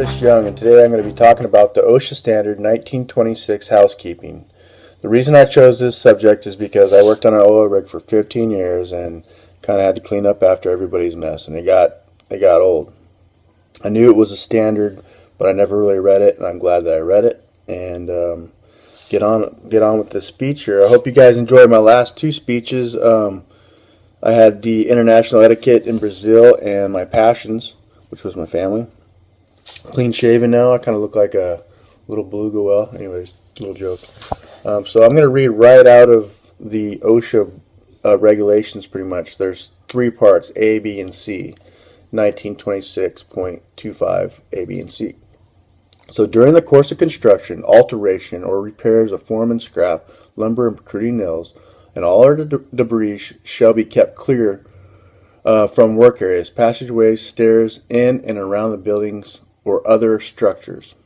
Chris Young, and today I'm going to be talking about the OSHA Standard 1926 housekeeping. The reason I chose this subject is because I worked on an oil rig for 15 years and kind of had to clean up after everybody's mess, and it got old. I knew it was a standard, but I never really read it, and I'm glad that I read it. And get on with this speech here. I hope you guys enjoyed my last two speeches. I had the international etiquette in Brazil and my passions, which was my family. Clean shaven now. I kind of look like a little beluga whale. Anyways, little joke. So I'm going to read right out of the OSHA regulations pretty much. There's three parts, A, B, and C. 1926.25 A, B, and C. So during the course of construction, alteration, or repairs of form and scrap, lumber, and protruding nails, and all other debris shall be kept clear from work areas, passageways, stairs, in and around the buildings or other structures.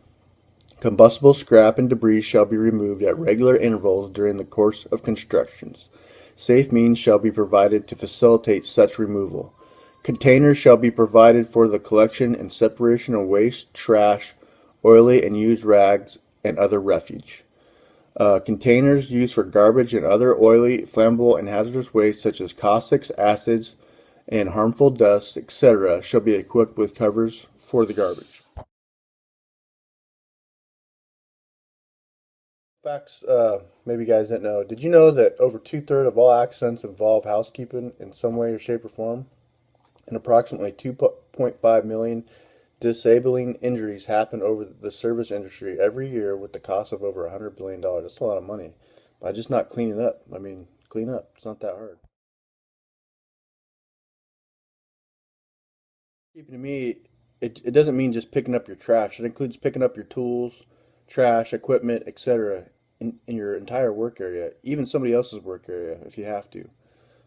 Combustible scrap and debris shall be removed at regular intervals during the course of constructions. Safe means shall be provided to facilitate such removal. Containers shall be provided for the collection and separation of waste, trash, oily and used rags, and other refuse. Containers used for garbage and other oily, flammable, and hazardous waste such as caustics, acids, and harmful dust, etc., shall be equipped with covers for the garbage. Facts, maybe you guys didn't know. Did you know that over 2/3 of all accidents involve housekeeping in some way or shape or form? And approximately 2.5 million disabling injuries happen over the service industry every year with the cost of over $100 billion. That's a lot of money. By just not cleaning up. I mean, clean up. It's not that hard. Keeping to me, it doesn't mean just picking up your trash. It includes picking up your tools, trash, equipment, etc. In your entire work area, even somebody else's work area if you have to.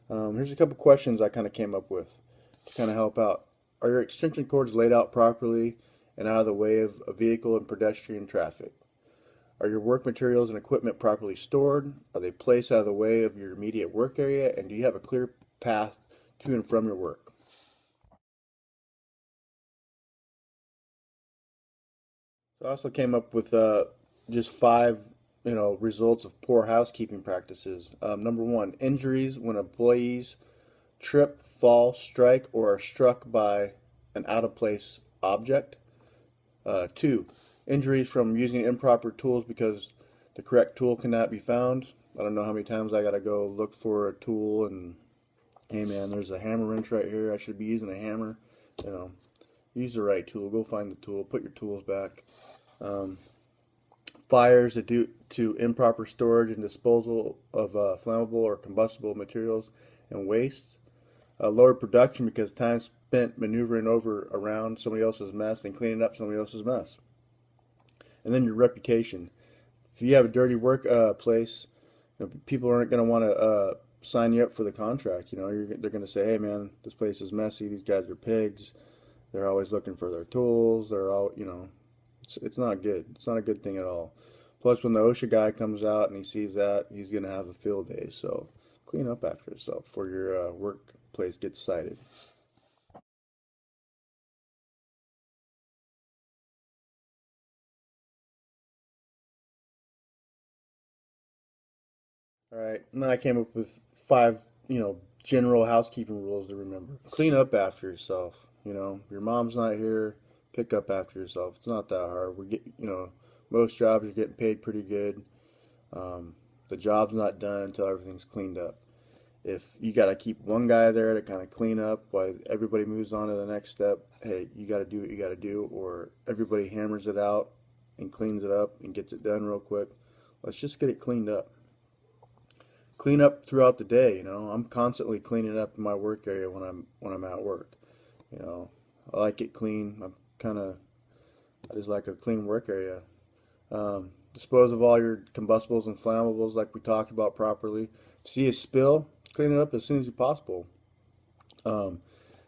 Here's a couple questions I kind of came up with to kind of help out. Are your extension cords laid out properly and out of the way of a vehicle and pedestrian traffic? Are your work materials and equipment properly stored? Are they placed out of the way of your immediate work area? And do you have a clear path to and from your work? So I also came up with just five, results of poor housekeeping practices. Number one, injuries when employees trip, fall, strike, or are struck by an out of place object. Two, injuries from using improper tools because the correct tool cannot be found. I don't know how many times I got to go look for a tool and, hey man, there's a hammer wrench right here. I should be using a hammer. You know, use the right tool. Go find the tool. Put your tools back. Um, Fires due to improper storage and disposal of flammable or combustible materials and wastes. Lower production because time spent maneuvering around somebody else's mess and cleaning up somebody else's mess. And then your reputation. If you have a dirty work place, people aren't going to want to sign you up for the contract. They're going to say, "Hey, man, this place is messy. These guys are pigs. They're always looking for their tools. They're all, it's not good. It's not a good thing at all." Plus, when the OSHA guy comes out and he sees that, he's going to have a field day. So clean up after yourself before your workplace gets cited. All right, and then I came up with five, general housekeeping rules to remember. Clean up after yourself. Your mom's not here. Pick up after yourself. It's not that hard. Most jobs are getting paid pretty good. The job's not done until everything's cleaned up. If you got to keep one guy there to kind of clean up while everybody moves on to the next step, hey, you got to do what you got to do, or everybody hammers it out and cleans it up and gets it done real quick. Let's just get it cleaned up. Clean up throughout the day. I'm constantly cleaning up my work area when I'm at work. You know, I like it clean. I just like a clean work area. Dispose of all your combustibles and flammables like we talked about properly. If you see a spill, clean it up as soon as possible. Um,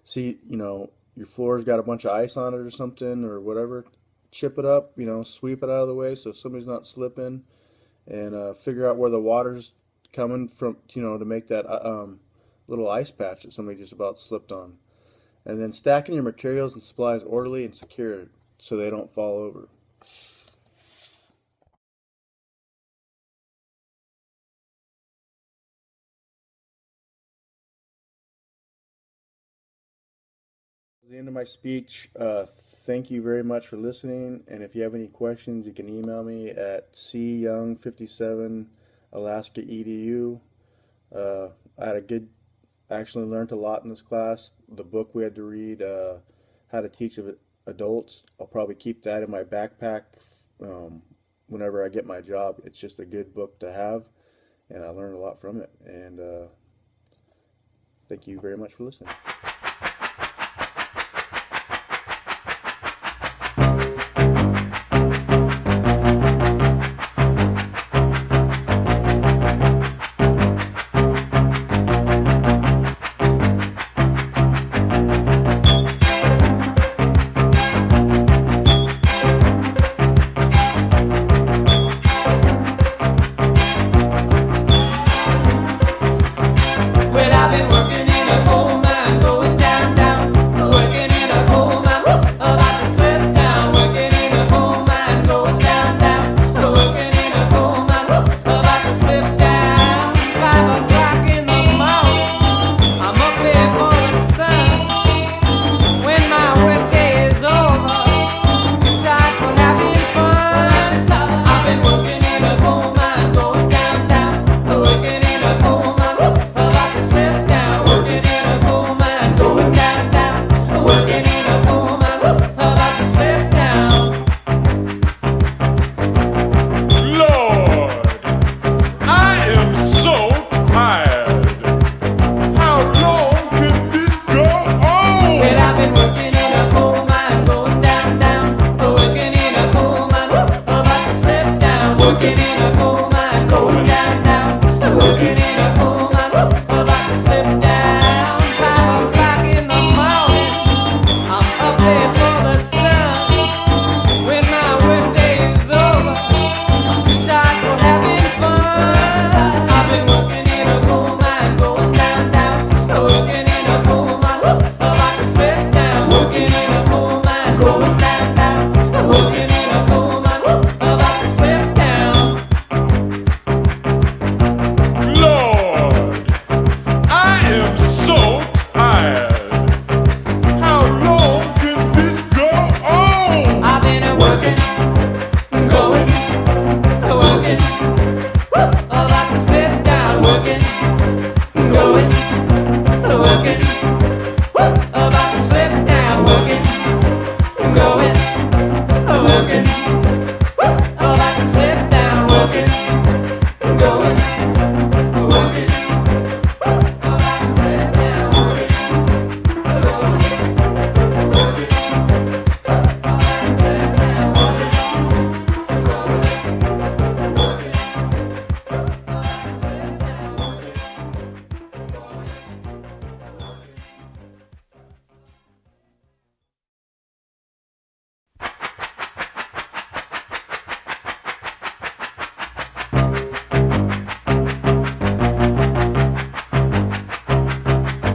See, your floor's got a bunch of ice on it or something or whatever, chip it up, sweep it out of the way so somebody's not slipping, and figure out where the water's coming from, to make that little ice patch that somebody just about slipped on. And then stacking your materials and supplies orderly and secure so they don't fall over. The end of my speech. Thank you very much for listening. And if you have any questions, you can email me at cyoung57alaska.edu. I had a good, actually learned a lot in this class. The book we had to read, How to Teach Adults. I'll probably keep that in my backpack whenever I get my job. It's just a good book to have, and I learned a lot from it. And thank you very much for listening. Working in a coal